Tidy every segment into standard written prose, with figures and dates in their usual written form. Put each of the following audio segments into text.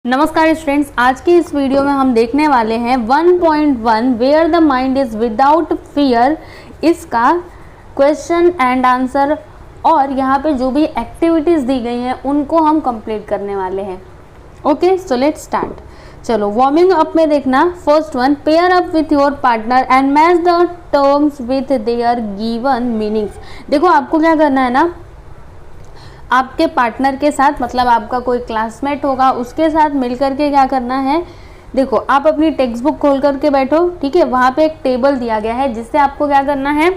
नमस्कार स्टूडेंट्स, आज की इस वीडियो में हम देखने वाले हैं 1.1 where the mind is without fear इसका क्वेश्चन एंड आंसर और यहाँ पे जो भी एक्टिविटीज़ दी गई हैं उनको हम कंप्लीट करने वाले हैं। Okay, so let's start. चलो वार्मिंग अप में देखना, first one, pair up with your partner and match the terms with their given meanings. देखो आपको क्या करना है ना, आपके पार्टनर के साथ, मतलब आपका कोई क्लासमेट होगा उसके साथ मिलकर के क्या करना है। देखो आप अपनी टेक्स्ट बुक खोल करके बैठो, ठीक है। वहाँ पे एक टेबल दिया गया है जिससे आपको क्या करना है।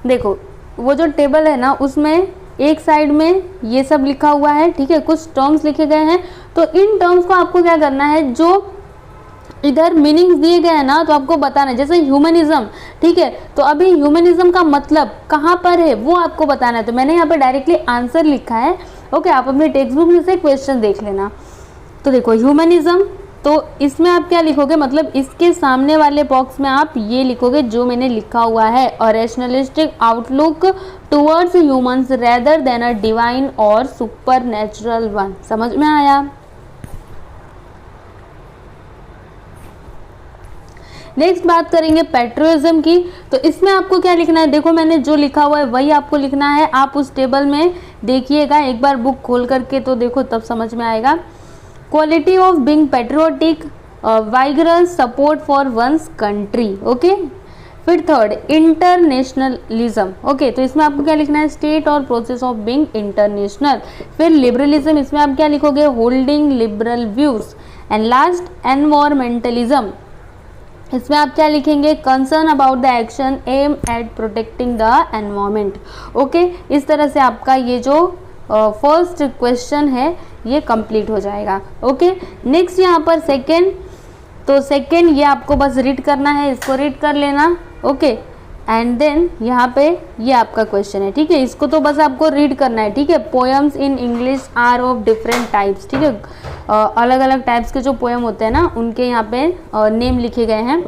देखो वो जो टेबल है ना, उसमें एक साइड में ये सब लिखा हुआ है, ठीक है, कुछ टर्म्स लिखे गए हैं। तो इन टर्म्स को आपको क्या करना है, जो इधर मीनिंग्स दिए गए हैं ना, तो आपको बताना है। जैसे ह्यूमनिज्म, ठीक है, तो अभी ह्यूमनिज्म का मतलब कहाँ पर है वो आपको बताना है। तो मैंने यहाँ पे डायरेक्टली आंसर लिखा है। ओके, आप अपनी टेक्स्ट बुक में से क्वेश्चन देख लेना। तो देखो ह्यूमनिज्म, तो इसमें आप क्या लिखोगे, मतलब इसके सामने वाले बॉक्स में आप ये लिखोगे जो मैंने लिखा हुआ है, और rationalistic outlook towards humans rather than a divine और सुपर नेचुरल वन। समझ में आया। नेक्स्ट बात करेंगे पेट्रियोटिज्म की। तो इसमें आपको क्या लिखना है, देखो मैंने जो लिखा हुआ है वही आपको लिखना है। आप उस टेबल में देखिएगा एक बार बुक खोल करके, तो देखो तब समझ में आएगा। Quality of being patriotic, vigorous support for one's country. Okay, फिर थर्ड, इंटरनेशनलिज्म। ओके, तो इसमें आपको क्या लिखना है, स्टेट और प्रोसेस ऑफ बीइंग इंटरनेशनल। फिर लिबरलिज्म, इसमें आप क्या लिखोगे, holding liberal views. And last environmentalism, इसमें आप क्या लिखेंगे, concern about the action aim at protecting the environment. Okay, इस तरह से आपका ये जो फर्स्ट क्वेश्चन है ये कंप्लीट हो जाएगा। ओके, नेक्स्ट यहाँ पर सेकेंड, तो सेकेंड ये आपको बस रीड करना है, इसको रीड कर लेना। ओके, एंड देन यहाँ पे ये आपका क्वेश्चन है, ठीक है, इसको तो बस आपको रीड करना है, ठीक है। Poems in English are of different types, ठीक है, अलग अलग टाइप्स के जो पोएम होते हैं ना उनके यहाँ पे नेम लिखे गए हैं,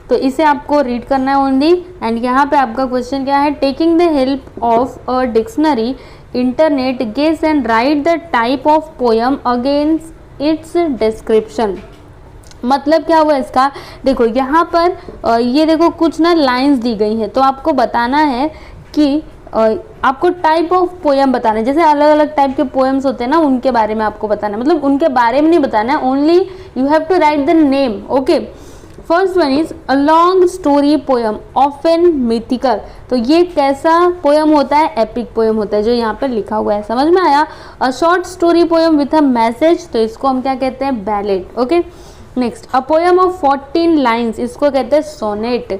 तो इसे आपको रीड करना है ओनली। एंड यहाँ पे आपका क्वेश्चन क्या है, taking the help of a dictionary internet guess and write the type of poem against its description. मतलब क्या हुआ इसका, देखो यहाँ पर ये देखो कुछ ना लाइंस दी गई हैं, तो आपको बताना है कि आपको टाइप ऑफ पोएम बताना है। जैसे अलग अलग टाइप के पोएम्स होते हैं ना, उनके बारे में आपको बताना है, मतलब उनके बारे में नहीं बताना है, only you have to write the name. Okay, first one is a long story poem often mythical. तो ये कैसा पोएम होता है, एपिक पोएम होता है, जो यहाँ पर लिखा हुआ है। समझ में आया। A short story poem with a message, तो इसको हम क्या कहते हैं, ballad. Okay, next a poem of 14 lines, इसको कहते हैं sonnet.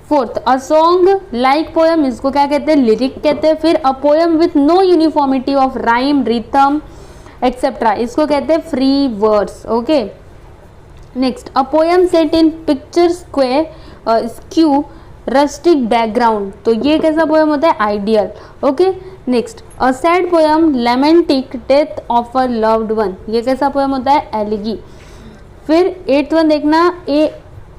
Fourth, a song like poem, इसको क्या कहते हैं, लिरिक कहते हैं। फिर a poem with no uniformity of rhyme rhythm etcetera, इसको कहते हैं free words. Okay, next a poem set in picture square skew rustic background, तो ये कैसा पोएम होता है, ideal. Okay, next a sad poem lamenting death of a loved one, ये कैसा पोएम होता है, एलिगी। फिर एट्थ वन देखना, a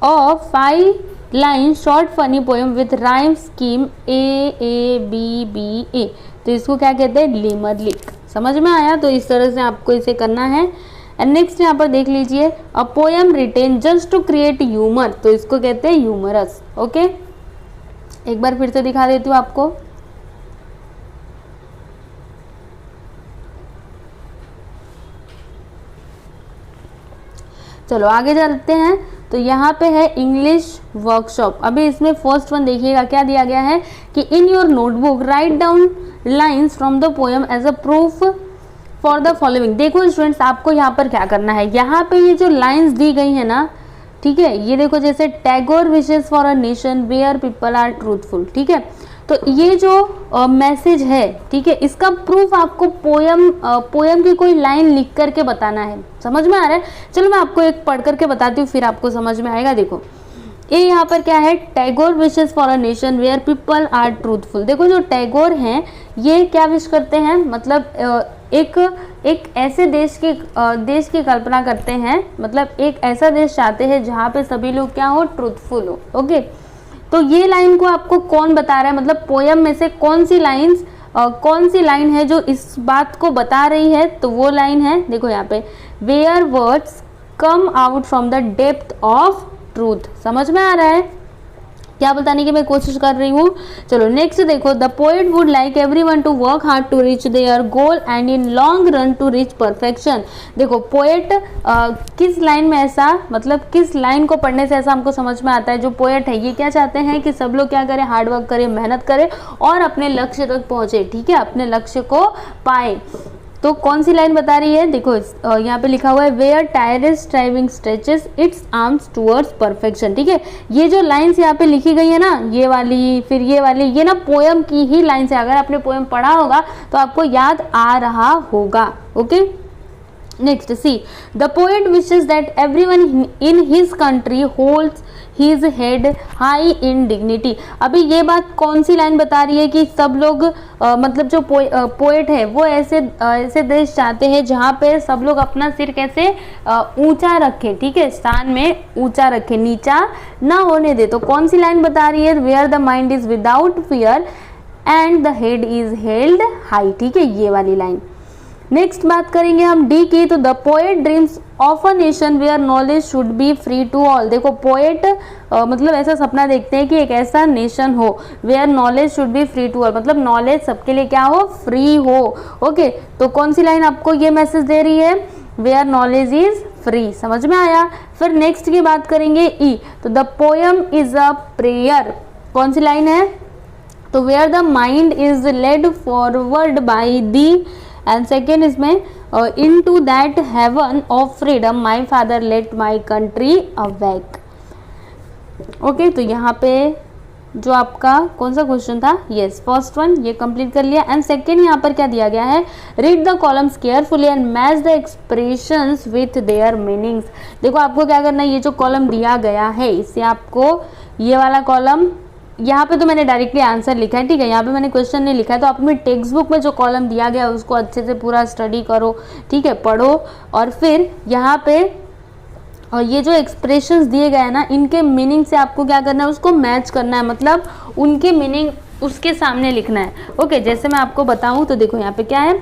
5 line short funny poem with rhyme scheme A B B A, तो इसको क्या कहते हैं, लिमरलिक। समझ में आया। तो इस तरह से आपको इसे करना है। एंड नेक्स्ट यहाँ पर देख लीजिए, a poem written just to create humour, तो इसको कहते हैं ह्यूमरस। ओके, एक बार फिर से दिखा देती हूँ आपको। चलो आगे चलते हैं। तो यहाँ पे है इंग्लिश वर्कशॉप। अभी इसमें फर्स्ट वन देखिएगा क्या दिया गया है कि in your notebook write down lines from the poem as a proof for the following. देखो स्टूडेंट्स, आपको यहाँ पर क्या करना है, यहाँ पे ये जो लाइंस दी गई है ना, ठीक है, ये देखो जैसे Tagore wishes for a nation where people are truthful, ठीक है, तो ये जो मैसेज है, ठीक है, इसका प्रूफ आपको पोएम की कोई लाइन लिख करके बताना है। समझ में आ रहा है। चलो मैं आपको एक पढ़ करके बताती हूँ, फिर आपको समझ में आएगा। देखो ये यहाँ पर क्या है, Tagore wishes for a nation where people are truthful. देखो जो टैगोर हैं ये क्या विश करते हैं, मतलब एक ऐसे देश की कल्पना करते हैं, मतलब एक ऐसा देश चाहते हैं जहाँ पे सभी लोग क्या हो, ट्रूथफुल हो। ओके, तो ये लाइन को आपको कौन बता रहा है, मतलब पोएम में से कौन सी लाइंस कौन सी लाइन है जो इस बात को बता रही है, तो वो लाइन है देखो यहाँ पे, where words come out from the depth of truth. समझ में आ रहा है क्या बताने की मैं कोशिश कर रही हूँ। चलो नेक्स्ट देखो, the poet would like everyone to work hard to reach their goal and in long run to reach perfection. देखो पोएट किस लाइन में ऐसा, मतलब किस लाइन को पढ़ने से ऐसा हमको समझ में आता है, जो पोएट है ये क्या चाहते हैं कि सब लोग क्या करें, हार्ड वर्क करें, मेहनत करें और अपने लक्ष्य तक पहुँचे, ठीक है, अपने लक्ष्य को पाए। तो कौन सी लाइन बता रही है, देखो यहाँ पे लिखा हुआ है, where tireless striving stretches its arms towards perfection. ठीक है, ये जो लाइन्स यहाँ पे लिखी गई है ना, ये वाली फिर ये वाली, ये ना पोएम की ही लाइन्स है। अगर आपने पोएम पढ़ा होगा तो आपको याद आ रहा होगा। Okay, next C, the poet wishes that everyone in his country holds his head high in dignity. अभी ये बात कौन सी लाइन बता रही है कि सब लोग मतलब जो पोएट है वो ऐसे देश चाहते हैं जहाँ पे सब लोग अपना सिर कैसे ऊंचा रखे, ठीक है, स्थान में ऊंचा रखे, नीचा ना होने दे। तो कौन सी लाइन बता रही है, where the mind is without fear and the head is held high. ठीक है, ये वाली लाइन। नेक्स्ट बात करेंगे हम डी की, तो the poet dreams of a nation where knowledge should be free to all. देखो पोएट मतलब ऐसा सपना देखते हैं कि एक ऐसा नेशन हो where knowledge should be free to all, मतलब नॉलेज सबके लिए क्या हो, फ्री हो। ओके, तो कौन सी लाइन आपको ये मैसेज दे रही है, वेयर नॉलेज इज फ्री। समझ में आया। फिर नेक्स्ट की बात करेंगे ई, तो the poem is a prayer. कौन सी लाइन है, तो where the mind is led forward by thee and second इसमें into that heaven of freedom my father let my country awake. Okay, तो यहाँ पे जो आपका कौन सा क्वेश्चन था, यस फर्स्ट वन ये कंप्लीट कर लिया। एंड सेकेंड यहाँ पर क्या दिया गया है, read the columns carefully and match the expressions with their meanings. देखो आपको क्या करना है, ये जो कॉलम दिया गया है इससे आपको ये वाला कॉलम, यहाँ पे तो मैंने डायरेक्टली आंसर लिखा है, ठीक है, यहाँ पे मैंने क्वेश्चन नहीं लिखा है, तो आप अपनी टेक्स्ट बुक में जो कॉलम दिया गया है उसको अच्छे से पूरा स्टडी करो, ठीक है, पढ़ो। और फिर यहाँ पे और ये जो एक्सप्रेशंस दिए गए हैं ना, इनके मीनिंग से आपको क्या करना है, उसको मैच करना है, मतलब उनके मीनिंग उसके सामने लिखना है। ओके, जैसे मैं आपको बताऊँ तो देखो यहाँ पे क्या है,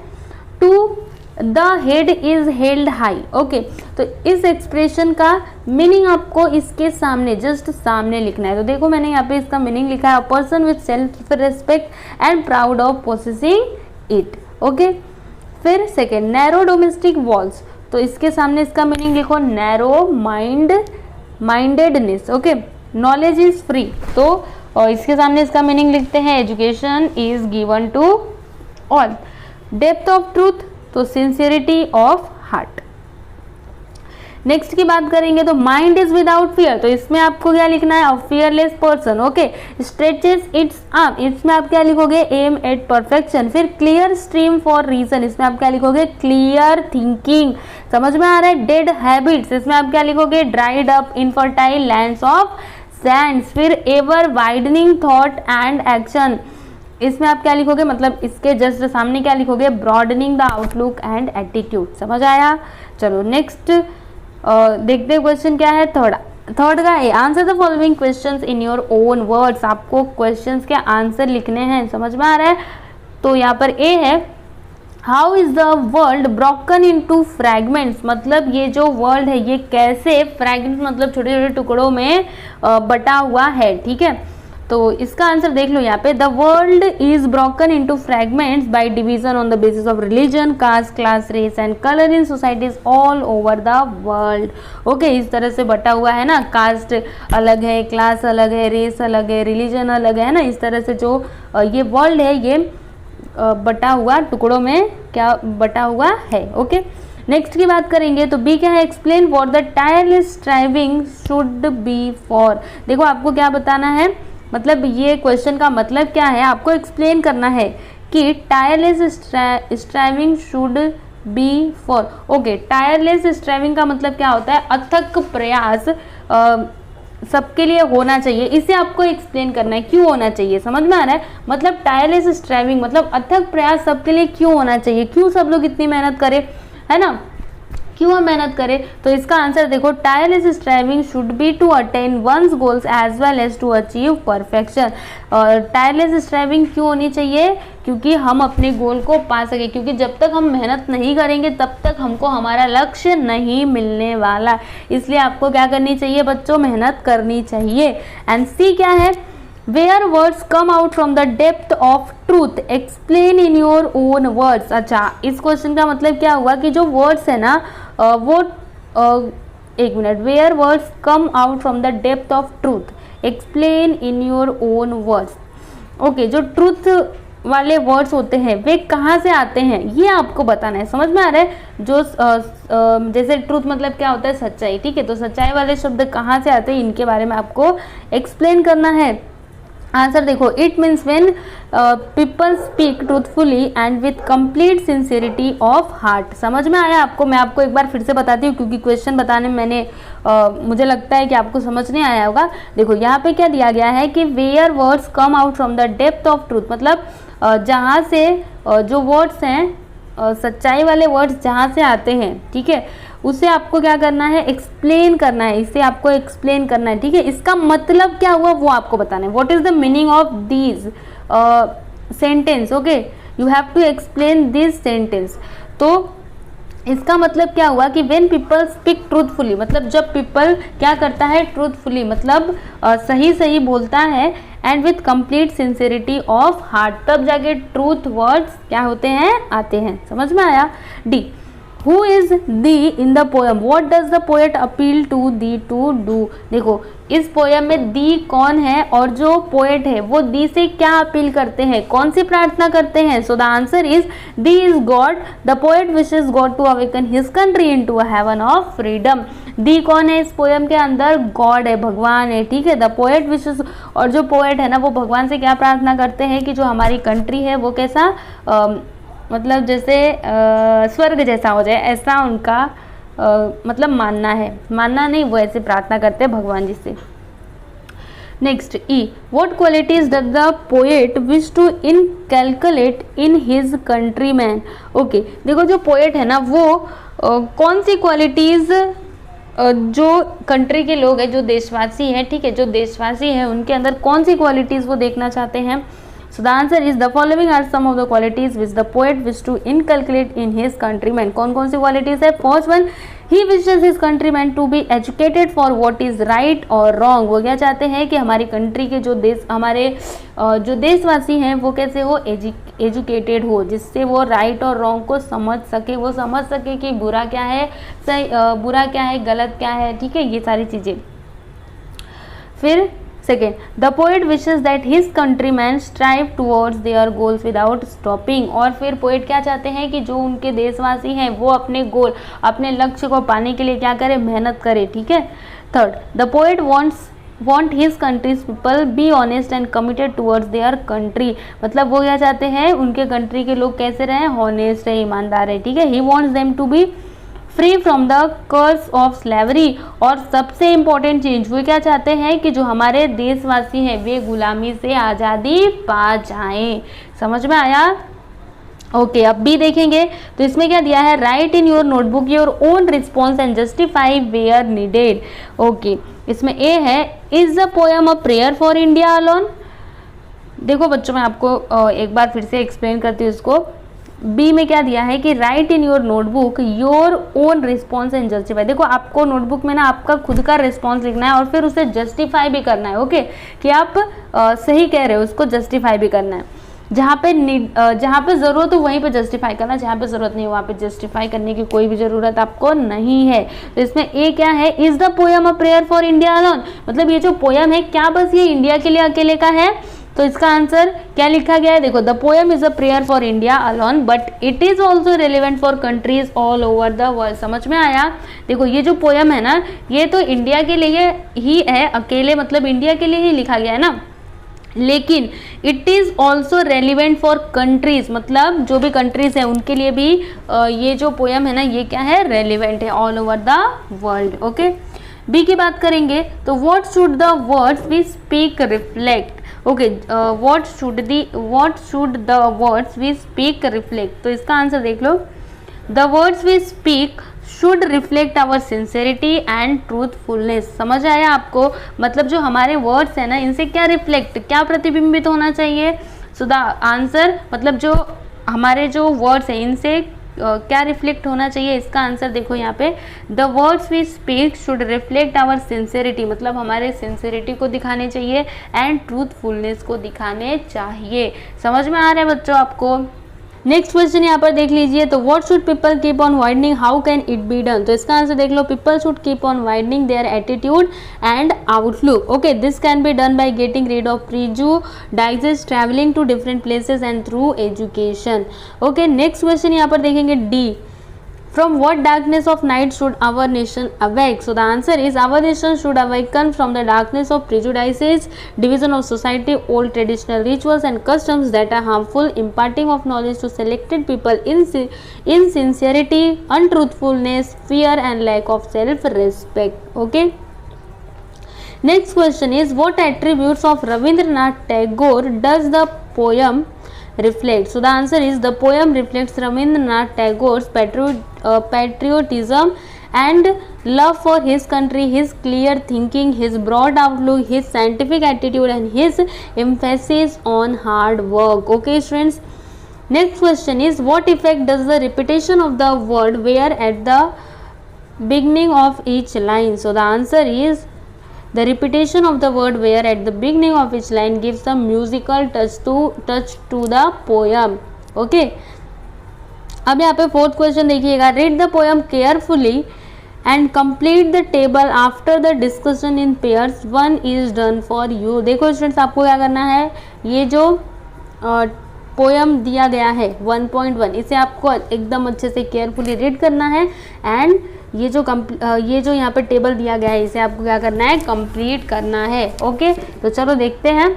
to the head is held high. Okay, तो इस एक्सप्रेशन का मीनिंग आपको इसके सामने, जस्ट सामने लिखना है। तो देखो मैंने यहाँ पे इसका मीनिंग लिखा है, a person with self respect and proud of possessing it. Okay, फिर सेकेंड, नैरो डोमेस्टिक वॉल्स, तो इसके सामने इसका मीनिंग लिखो, narrow mindedness. Okay, knowledge is free, तो और इसके सामने इसका मीनिंग लिखते हैं, education is given to all. Depth of truth, तो सिंसियरिटी ऑफ हार्ट। नेक्स्ट की बात करेंगे तो माइंड इज विदाउट फियर, तो इसमें आपको क्या लिखना है, अ fearless person. Okay, stretches it's arm, इसमें आप क्या लिखोगे, एम एट परफेक्शन। फिर क्लियर स्ट्रीम फॉर रीजन, इसमें आप क्या लिखोगे, क्लियर थिंकिंग। समझ में आ रहा है। डेड हैबिट्स, इसमें आप क्या लिखोगे, dried up infertile lands of sands. फिर ever widening thought and action, इसमें आप क्या लिखोगे, मतलब इसके जस्ट सामने क्या लिखोगे, broadening the outlook and attitude. समझ आया। चलो नेक्स्ट देखते हैं क्वेश्चन क्या है, थर्ड का है, answer the following questions in your own words. आपको क्वेश्चंस के आंसर लिखने हैं। समझ में आ रहा है। तो यहाँ पर ए है, how is the world broken into fragments, मतलब ये जो वर्ल्ड है ये कैसे, फ्रैगमेंट मतलब छोटे छोटे टुकड़ों में बटा हुआ है। ठीक है, तो इसका आंसर देख लो यहाँ पे, the world is broken into fragments by division on the basis of religion, caste, class, race and colour in societies all over the world. Okay, इस तरह से बटा हुआ है ना, कास्ट अलग है, क्लास अलग है, रेस अलग है, रिलीजन अलग है ना, इस तरह से जो ये वर्ल्ड है ये बटा हुआ टुकड़ों में क्या बटा हुआ है। ओके, नेक्स्ट की बात करेंगे तो बी क्या है, explain what the tireless striving should B for. देखो आपको क्या बताना है, मतलब ये क्वेश्चन का मतलब क्या है, आपको एक्सप्लेन करना है कि tireless striving should B for. Okay, tireless striving का मतलब क्या होता है, अथक प्रयास सबके लिए होना चाहिए, इसे आपको एक्सप्लेन करना है, क्यों होना चाहिए। समझ में आ रहा है। मतलब टायरलेस स्ट्राइविंग मतलब अथक प्रयास सबके लिए क्यों होना चाहिए, क्यों सब लोग इतनी मेहनत करें, है ना, क्यों हम मेहनत करें? तो इसका आंसर देखो, tireless striving should be to attain one's goals as well as to achieve perfection. और टायरलेस स्ट्राइविंग क्यों होनी चाहिए? क्योंकि हम अपने गोल को पा सके, क्योंकि जब तक हम मेहनत नहीं करेंगे तब तक हमको हमारा लक्ष्य नहीं मिलने वाला। इसलिए आपको क्या करनी चाहिए बच्चों? मेहनत करनी चाहिए। एंड सी क्या है? Where words come out from the depth of truth, explain in your own words. अच्छा, इस क्वेश्चन का मतलब क्या हुआ कि जो वर्ड्स है ना वो एक minute, where words come out from the depth of truth, explain in your own words. Okay, जो ट्रूथ वाले वर्ड्स होते हैं वे कहाँ से आते हैं ये आपको बताना है। समझ में आ रहा है? जो जैसे ट्रूथ मतलब क्या होता है? सच्चाई। ठीक है, तो सच्चाई वाले शब्द कहाँ से आते हैं इनके बारे में आपको एक्सप्लेन करना है। आंसर देखो, it means when people speak truthfully and with complete sincerity of heart. समझ में आया आपको? मैं आपको एक बार फिर से बताती हूँ क्योंकि क्वेश्चन बताने में मुझे लगता है कि आपको समझ नहीं आया होगा। देखो यहाँ पे क्या दिया गया है कि where words come out from the depth of truth, मतलब जहाँ से जो वर्ड्स हैं सच्चाई वाले वर्ड्स जहाँ से आते हैं, ठीक है, उसे आपको क्या करना है? एक्सप्लेन करना है। इसे आपको एक्सप्लेन करना है। ठीक है, इसका मतलब क्या हुआ वो आपको बताना है। What is the meaning of these sentence? Okay, you have to explain this sentence. तो इसका मतलब क्या हुआ कि व्हेन पीपल स्पीक ट्रूथफुली, मतलब जब पीपल क्या करता है? ट्रूथफुली, मतलब सही सही बोलता है, and with complete sincerity of heart, तब जाके ट्रूथ वर्ड्स क्या होते हैं? आते हैं। समझ में आया? D, who is thee in the poem, what does the poet appeal to thee to do. देखो इस पोएम में दी कौन है और जो पोएट है वो दी से क्या अपील करते हैं? कौन सी प्रार्थना करते हैं? So the answer is thee is God, the poet wishes God to awaken his country into a heaven of freedom. Thee कौन है इस पोएम के अंदर? गॉड है, भगवान है। ठीक है, द पोएट विशेस, और जो पोएट है ना वो भगवान से क्या प्रार्थना करते हैं कि जो हमारी कंट्री है वो कैसा मतलब जैसे स्वर्ग जैसा हो जाए, ऐसा उनका मतलब मानना है। मानना नहीं, वो ऐसे प्रार्थना करते हैं भगवान जी से। Next E, what qualities does the poet wish to inculcate in his countryman. Okay, देखो जो पोएट है ना वो कौन सी क्वालिटीज जो कंट्री के लोग हैं, जो देशवासी हैं, ठीक है, जो देशवासी हैं उनके अंदर कौन सी क्वालिटीज वो देखना चाहते हैं। So the answer is the following are some of the qualities which the poet wished to inculcate in his countrymen. कौन कौन सी qualities है? First one, he wishes his countrymen to be educated for what is right or wrong. वो क्या चाहते हैं कि हमारी country के जो देश, हमारे जो देशवासी हैं वो कैसे हो? एजुकेटेड हो, जिससे वो राइट और रॉन्ग को समझ सके, वो समझ सके कि बुरा क्या है, सही बुरा क्या है, गलत क्या है। ठीक है, ये सारी चीज़ें। फिर second, the poet wishes that his countryman strive towards their goals without stopping. और फिर पोएट क्या चाहते हैं कि जो उनके देशवासी हैं वो अपने गोल, अपने लक्ष्य को पाने के लिए क्या करें? मेहनत करें। ठीक है। Third, the poet want his country's people be honest and committed towards their country। मतलब वो क्या चाहते हैं? उनके कंट्री के लोग कैसे रहें? हॉनेस्ट है, ईमानदार है। ठीक है। he wants them to be free from the curse of slavery. और सबसे इंपॉर्टेंट चीज वो क्या चाहते हैं कि जो हमारे देशवासी हैं वे गुलामी से आज़ादी पा जाएं। समझ में आया? ओके, अब भी देखेंगे तो इसमें क्या दिया है? Write in your notebook your own response and justify where needed. Okay, इसमें ए है, is the poem a prayer for India alone. देखो बच्चों, मैं आपको एक बार फिर से एक्सप्लेन करती हूँ इसको। बी में क्या दिया है कि right in your notebook your own response and justify. देखो आपको नोटबुक में ना आपका खुद का रिस्पॉन्स लिखना है और फिर उसे जस्टिफाई भी करना है। ओके, कि आप सही कह रहे हो, उसको जस्टिफाई भी करना है। जहाँ पे ज़रूरत हो वहीं पे जस्टिफाई करना, जहाँ पे ज़रूरत नहीं हो वहाँ पे जस्टिफाई करने की कोई भी ज़रूरत आपको नहीं है। तो इसमें ए क्या है? Is the poem a prayer for India alone. मतलब ये जो पोएम है क्या बस ये इंडिया के लिए अकेले का है? तो इसका आंसर क्या लिखा गया है? देखो, the poem is a prayer for India alone but it is also relevant for countries all over the world. समझ में आया? देखो ये जो पोएम है ना ये तो इंडिया के लिए ही है अकेले, मतलब इंडिया के लिए ही लिखा गया है ना, लेकिन it is also relevant for countries, मतलब जो भी कंट्रीज हैं उनके लिए भी ये जो पोएम है ना ये क्या है? रेलिवेंट है all over the world. Okay, B की बात करेंगे तो what should the words we speak reflect. Okay, what should the words we speak reflect. तो इसका आंसर देख लो, the words we speak should reflect our sincerity and truthfulness. समझ आया आपको? मतलब जो हमारे वर्ड्स है ना, इनसे क्या रिफ्लेक्ट, क्या प्रतिबिंबित होना चाहिए? सो द आंसर, मतलब जो हमारे जो वर्ड्स हैं इनसे क्या रिफ्लेक्ट होना चाहिए, इसका आंसर देखो यहाँ पे, the words we speak should reflect our sincerity, मतलब हमारे सिंसेरिटी को दिखाने चाहिए एंड ट्रूथफुलनेस को दिखाने चाहिए। समझ में आ रहा है बच्चों आपको? नेक्स्ट क्वेश्चन यहाँ पर देख लीजिए, तो what should people keep on widening, how can it be done? तो इसका आंसर देख लो, people should keep on widening their attitude and outlook. Okay, this can be done by getting rid of prejudices, travelling to different places and through education. Okay, next question यहाँ पर देखेंगे D, from what darkness of night should our nation awake? So the answer is our nation should awaken from the darkness of prejudices, division of society, old traditional rituals and customs that are harmful, imparting of knowledge to selected people, insincerity, untruthfulness, fear and lack of self respect. Okay, next question is, what attributes of Rabindranath Tagore does the poem reflect? So the answer is, the poem reflects Rabindranath Tagore's patriotism and love for his country, his clear thinking, his broad outlook, his scientific attitude and his emphasis on hard work. Okay students, next question is, what effect does the repetition of the word where at the beginning of each line? So the answer is, the repetition of the word where at the beginning of each line gives a musical touch to the poem. Okay, अब यहाँ पे fourth question देखिएगा, read the poem carefully and complete the table after the discussion in pairs, one is done for you. देखो students, आपको क्या करना है, ये जो पोएम दिया गया है 1.1, इसे आपको एकदम अच्छे से केयरफुली रीड करना है एंड ये जो यहाँ पे टेबल दिया गया है इसे आपको क्या करना है, कंप्लीट करना है। ओके, तो चलो देखते हैं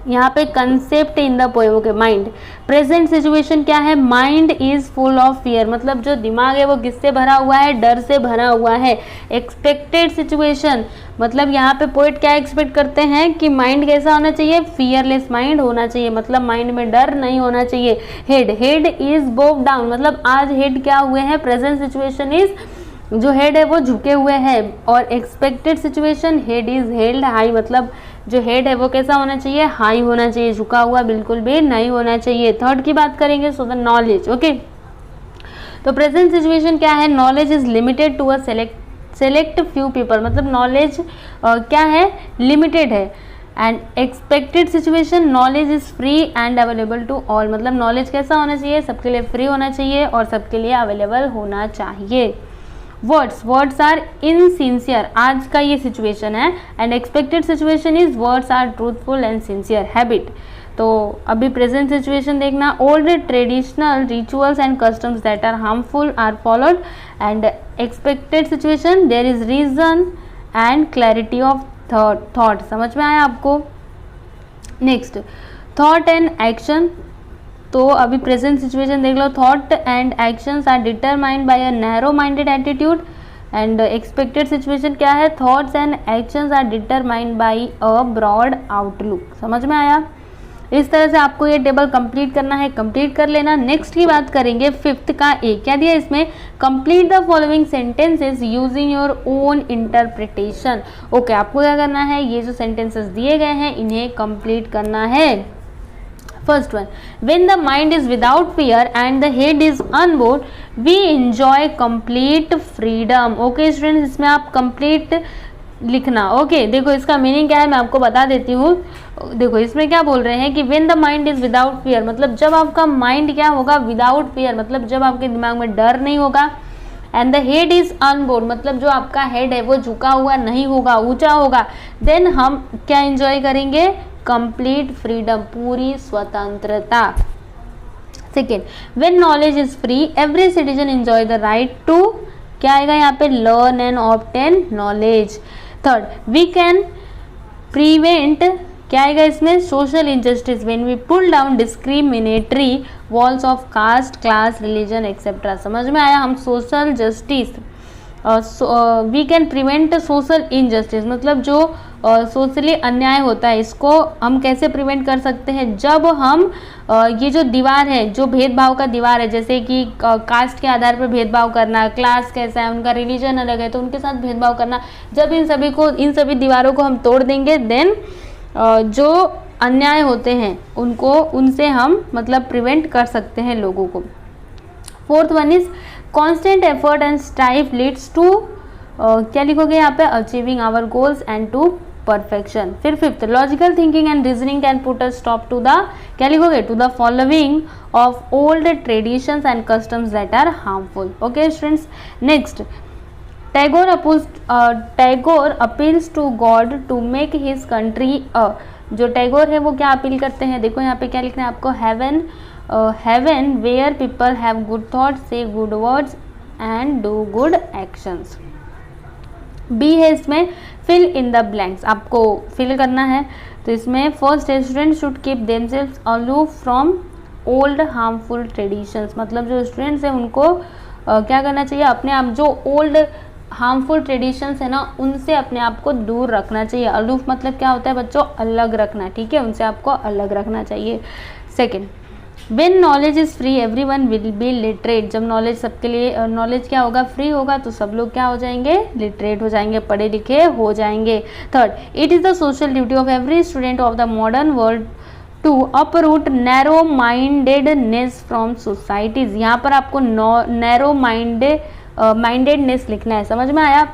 यहाँ पे concept in the poem. Okay, mind, present situation क्या है, mind is full of fear, मतलब जो दिमाग है वो किससे भरा हुआ है, डर से भरा हुआ है। एक्सपेक्टेड सिचुएशन, मतलब यहाँ पे पोएट क्या एक्सपेक्ट करते हैं कि माइंड कैसा होना चाहिए, फियरलेस माइंड होना चाहिए, मतलब माइंड में डर नहीं होना चाहिए। हेड इज बोव डाउन, मतलब आज हेड क्या हुए हैं, प्रेजेंट सिचुएशन इज, जो हेड है वो झुके हुए हैं। और expected situation, head is held high, मतलब जो हेड है वो कैसा होना चाहिए, हाई होना चाहिए, झुका हुआ बिल्कुल भी नहीं होना चाहिए। थर्ड की बात करेंगे, सो द नॉलेज। ओके, तो प्रेजेंट सिचुएशन क्या है, knowledge is limited to a select few people, मतलब नॉलेज क्या है, लिमिटेड है। And expected situation, knowledge is free and available to all, मतलब नॉलेज कैसा होना चाहिए, सबके लिए फ्री होना चाहिए और सबके लिए अवेलेबल होना चाहिए। वर्ड्स आर इनसिंसियर, आज का ये सिचुएशन है, and expected situation is words are truthful and sincere. Habit, तो अभी प्रेजेंट सिचुएशन देखना, old traditional rituals and customs that are harmful are followed, and expected situation, there is reason and clarity of thought. समझ में आया आपको? Next, thought and action, तो अभी present situation देख लो, thought and actions are determined by a narrow minded attitude, and expected situation क्या है, thoughts and actions are determined by a broad outlook. समझ में आया? इस तरह से आपको ये टेबल कंप्लीट करना है, कंप्लीट कर लेना। नेक्स्ट की बात करेंगे, फिफ्थ का ए, क्या दिया इसमें, complete the following sentences using your own interpretation. Okay, आपको क्या करना है, ये जो सेंटेंसेस दिए गए हैं इन्हें कंप्लीट करना है। First one, when the mind is without fear and the head is unbound, we enjoy complete freedom. Okay students, इसमें आप complete लिखना। ओके, देखो इसका मीनिंग क्या है मैं आपको बता देती हूँ। देखो इसमें क्या बोल रहे हैं कि when the mind is without fear, मतलब जब आपका माइंड क्या होगा, without fear, मतलब जब आपके दिमाग में डर नहीं होगा, and the head is onboard, मतलब जो आपका हेड है वो झुका हुआ नहीं होगा, ऊंचा होगा, देन हम क्या एंजॉय करेंगे, कंप्लीट फ्रीडम, पूरी स्वतंत्रता। Second, when knowledge is free every citizen enjoy the right to, क्या आएगा यहाँ पे, learn and obtain knowledge. Third, we can prevent, क्या आएगा इसमें, social injustice when we pull down discriminatory walls of caste, class, religion etcetera. समझ में आया? हम social justice, we can prevent social injustice, मतलब जो सोशली अन्याय होता है, इसको हम कैसे प्रिवेंट कर सकते हैं? जब हम ये जो दीवार है, जो भेदभाव का दीवार है, जैसे कि कास्ट के आधार पर भेदभाव करना, क्लास कैसा है, उनका रिलीजन अलग है तो उनके साथ भेदभाव करना, जब इन सभी दीवारों को हम तोड़ देंगे देन जो अन्याय होते हैं उनसे हम मतलब प्रिवेंट कर सकते हैं लोगों को। Fourth one is constant effort and strive leads to क्या लिखोगे यहाँ पे? Achieving our goals and to perfection. फिर fifth, logical thinking and reasoning can put a stop to the क्या लिखोगे? To the following of old traditions and customs that are harmful. Okay students, next Tagore appeals to God to make his country जो टैगोर है वो क्या appeal करते हैं? देखो यहाँ पे क्या लिखना है आपको? Heaven where people have good thoughts, say good words and do good actions. B है इसमें फिल इन द ब्लैंक्स, आपको फिल करना है। तो इसमें first student should keep themselves aloof from old harmful traditions, मतलब जो स्टूडेंट्स हैं उनको क्या करना चाहिए? अपने आप जो ओल्ड हार्मफुल ट्रेडिशंस है ना उनसे अपने आप को दूर रखना चाहिए। अलूफ मतलब क्या होता है बच्चों? अलग रखना, ठीक है, उनसे आपको अलग रखना चाहिए। Second, When knowledge is free, everyone will be literate। जब नॉलेज सबके लिए नॉलेज क्या होगा? फ्री होगा तो सब लोग क्या हो जाएंगे? लिटरेट हो जाएंगे, पढ़े लिखे हो जाएंगे। Third, it is the social duty of every student of the modern world to uproot narrow mindedness from societies. यहाँ पर आपको नैरो माइंडेडनेस लिखना है, समझ में आया?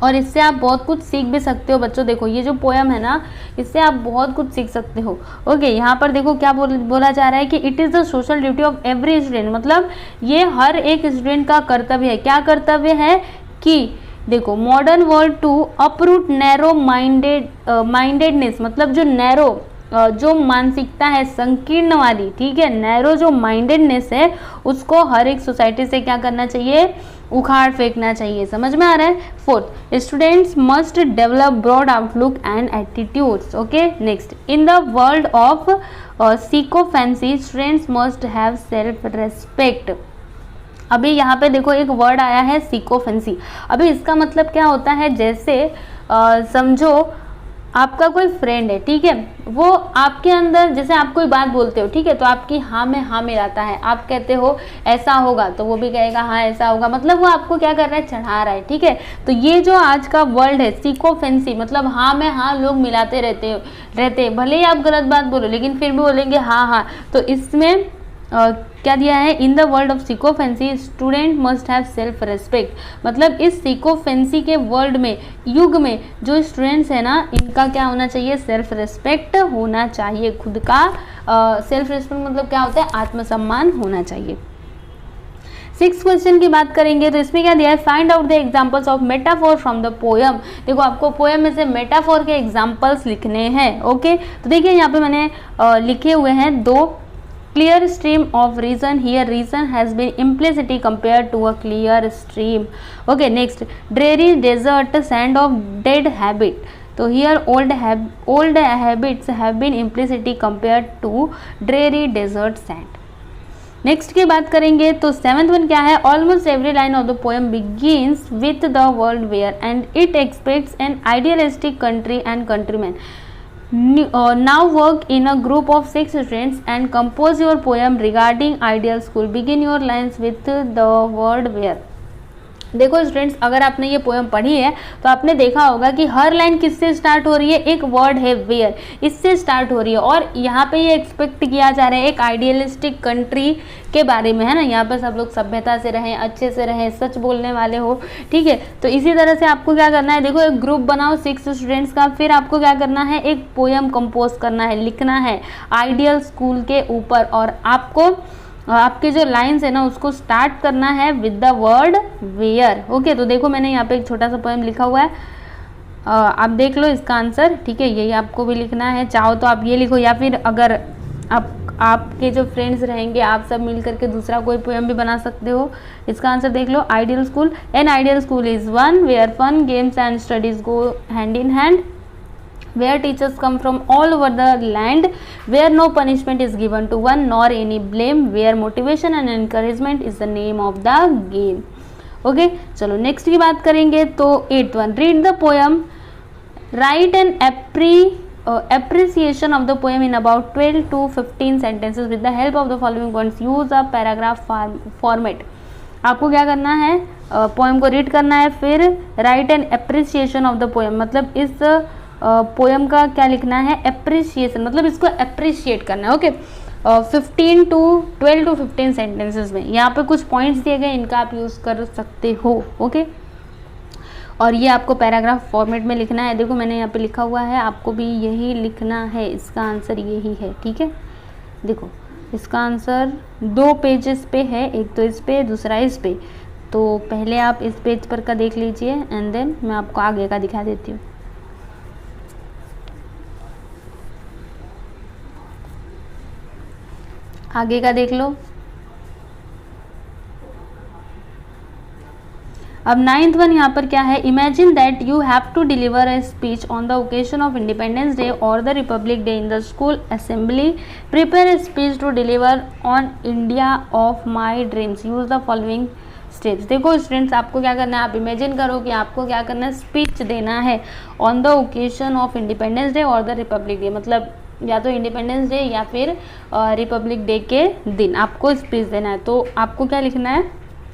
और इससे आप बहुत कुछ सीख भी सकते हो बच्चों। देखो ये जो पोयम है ना, इससे आप बहुत कुछ सीख सकते हो। ओके, यहाँ पर देखो क्या बोला जा रहा है कि it is the social duty of every student, मतलब ये हर एक स्टूडेंट का कर्तव्य है। क्या कर्तव्य है? कि देखो modern world to uproot narrow mindedness, मतलब जो नैरो जो मानसिकता है संकीर्ण वाली, ठीक है, नैरो जो माइंडेडनेस है उसको हर एक सोसाइटी से क्या करना चाहिए? उखाड़ फेंकना चाहिए। समझ में आ रहा है? Fourth, students must develop broad outlook and attitudes. Okay, next, in the world of sycophancy students must have self respect. अभी यहाँ पे देखो एक वर्ड आया है सिकोफेंसी। अभी इसका मतलब क्या होता है? जैसे समझो आपका कोई फ्रेंड है, ठीक है, वो आपके अंदर जैसे आप कोई बात बोलते हो, ठीक है, तो आपकी हाँ में हाँ मिलाता है। आप कहते हो ऐसा होगा तो वो भी कहेगा हाँ ऐसा होगा, मतलब वो आपको क्या कर रहा है? चढ़ा रहा है, ठीक है। तो ये जो आज का वर्ल्ड है सिकोफेंसी, मतलब हाँ में हाँ लोग मिलाते रहते भले ही आप गलत बात बोलो लेकिन फिर भी बोलेंगे हाँ हाँ। तो इसमें क्या दिया है? In the world of sycophancy student must have self respect, मतलब इस सिकोफेंसी के वर्ल्ड में, युग में जो स्टूडेंट्स है ना इनका क्या होना चाहिए? सेल्फ रेस्पेक्ट होना चाहिए। खुद का सेल्फ रेस्पेक्ट मतलब क्या होता है? आत्मसम्मान होना चाहिए। सिक्स क्वेश्चन की बात करेंगे तो इसमें क्या दिया है? Find out the examples of metaphor from the poem. देखो आपको पोयम में से मेटाफोर के एग्जाम्पल्स लिखने हैं। ओके, तो देखिए यहाँ पे मैंने लिखे हुए हैं दो। Clear stream of reason, here reason has been implicitly compared to a clear stream. Okay, next, dreary desert, sand of dead habit. So here old habits have been implicitly compared to dreary desert sand. Next की बात करेंगे तो seventh one क्या है? Almost every line of the poem begins with the world where and it expects an idealistic country and countryman. Now work in a group of 6 students and compose your poem regarding ideal school. Begin your lines with the word where. देखो students, अगर आपने ये poem पढ़ी है तो आपने देखा होगा कि हर लाइन किससे स्टार्ट हो रही है? एक वर्ड है वेयर, इससे स्टार्ट हो रही है। और यहाँ पे ये एक्सपेक्ट किया जा रहा है एक आइडियलिस्टिक कंट्री के बारे में, है ना। यहाँ पे सब लोग सभ्यता से रहें, अच्छे से रहें, सच बोलने वाले हो, ठीक है। तो इसी तरह से आपको क्या करना है? देखो एक ग्रुप बनाओ 6 स्टूडेंट्स का, फिर आपको क्या करना है? एक पोएम कंपोज करना है, लिखना है आइडियल स्कूल के ऊपर। और आपको आपके जो लाइन्स है ना उसको स्टार्ट करना है with the word where. Okay, तो देखो मैंने यहाँ पे एक छोटा सा पोएम लिखा हुआ है, आप देख लो इसका आंसर, ठीक है। यही आपको भी लिखना है, चाहो तो आप ये लिखो, या फिर अगर आपके जो फ्रेंड्स रहेंगे आप सब मिल करके दूसरा कोई पोएम भी बना सकते हो। इसका आंसर देख लो, ideal school. An ideal school is one where fun games and studies go hand in hand, where teachers come from all over the land, where no punishment is given to one nor any blame, where motivation and encouragement is the name of the game. Okay, चलो next की बात करेंगे तो 8th one, read the poem write an appreciation of the poem in about 12 to 15 sentences with the help of the following points. Use a paragraph format. आपको क्या करना है, poem को रीड करना है, फिर right an appreciation of the poem, मतलब इस पोएम का क्या लिखना है, एप्रिसिएशन, मतलब इसको एप्रिशिएट करना है। ओके, 12 to 15 सेंटेंसेस में यहाँ पे कुछ पॉइंट्स दिए गए, इनका आप यूज़ कर सकते हो। ओके, और ये आपको पैराग्राफ फॉर्मेट में लिखना है। देखो मैंने यहाँ पे लिखा हुआ है, आपको भी यही लिखना है, इसका आंसर यही है। ठीक है, देखो इसका आंसर 2 पेजेस पे है, एक तो इस पे, दूसरा इस पे। तो पहले आप इस पेज पर का देख लीजिए एंड देन मैं आपको आगे का दिखा देती हूँ। आगे का देख लो। अब 9th वन यहाँ पर क्या है, imagine that you have to deliver a speech on the occasion of Independence Day और the Republic Day in the school assembly. Prepare a speech to deliver on India of my dreams. Use the following steps. देखो students, आपको क्या करना है, आप imagine करो कि आपको क्या करना है, स्पीच देना है on the occasion of Independence Day और द रिपब्लिक डे, मतलब या तो इंडिपेंडेंस डे या फिर रिपब्लिक डे के दिन आपको स्पीच देना है। तो आपको क्या लिखना है,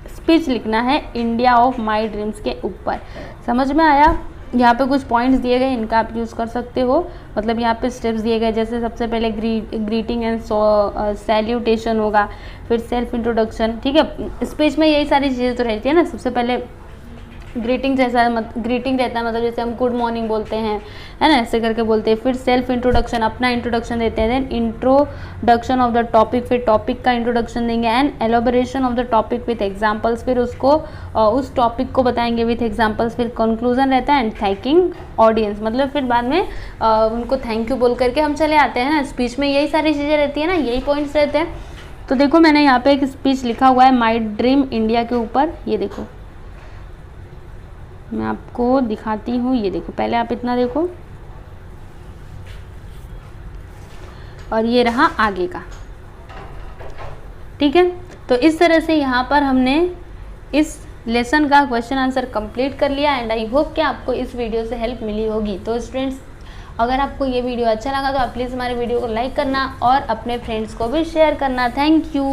स्पीच लिखना है इंडिया ऑफ माई ड्रीम्स के ऊपर। समझ में आया? यहाँ पे कुछ पॉइंट्स दिए गए, इनका आप यूज़ कर सकते हो, मतलब यहाँ पे स्टेप्स दिए गए, जैसे सबसे पहले ग्रीटिंग एंड सैल्यूटेशन होगा, फिर सेल्फ इंट्रोडक्शन। ठीक है, स्पीच में यही सारी चीज़ें तो रहती है ना। सबसे पहले ग्रीटिंग जैसा ग्रीटिंग रहता है, मतलब जैसे हम गुड मॉर्निंग बोलते हैं, है ना, ऐसे करके बोलते हैं। फिर सेल्फ इंट्रोडक्शन, अपना इंट्रोडक्शन देते हैं। Then introduction of the topic, फिर टॉपिक का इंट्रोडक्शन देंगे। And elaboration of the topic with examples, फिर उसको उस टॉपिक को बताएंगे विथ एग्जांपल्स। फिर कंक्लूजन रहता है एंड थैंकिंग ऑडियंस, मतलब फिर बाद में उनको थैंक यू बोल करके हम चले आते हैं ना। स्पीच में यही सारी चीज़ें रहती है ना, यही पॉइंट्स रहते हैं। तो देखो मैंने यहाँ पे एक स्पीच लिखा हुआ है माई ड्रीम इंडिया के ऊपर, ये देखो मैं आपको दिखाती हूँ। ये देखो, पहले आप इतना देखो और ये रहा आगे का। ठीक है, तो इस तरह से यहाँ पर हमने इस लेसन का क्वेश्चन आंसर कंप्लीट कर लिया एंड आई होप कि आपको इस वीडियो से हेल्प मिली होगी। तो स्टूडेंट्स, अगर आपको ये वीडियो अच्छा लगा तो आप प्लीज़ हमारे वीडियो को लाइक करना और अपने फ्रेंड्स को भी शेयर करना। Thank you.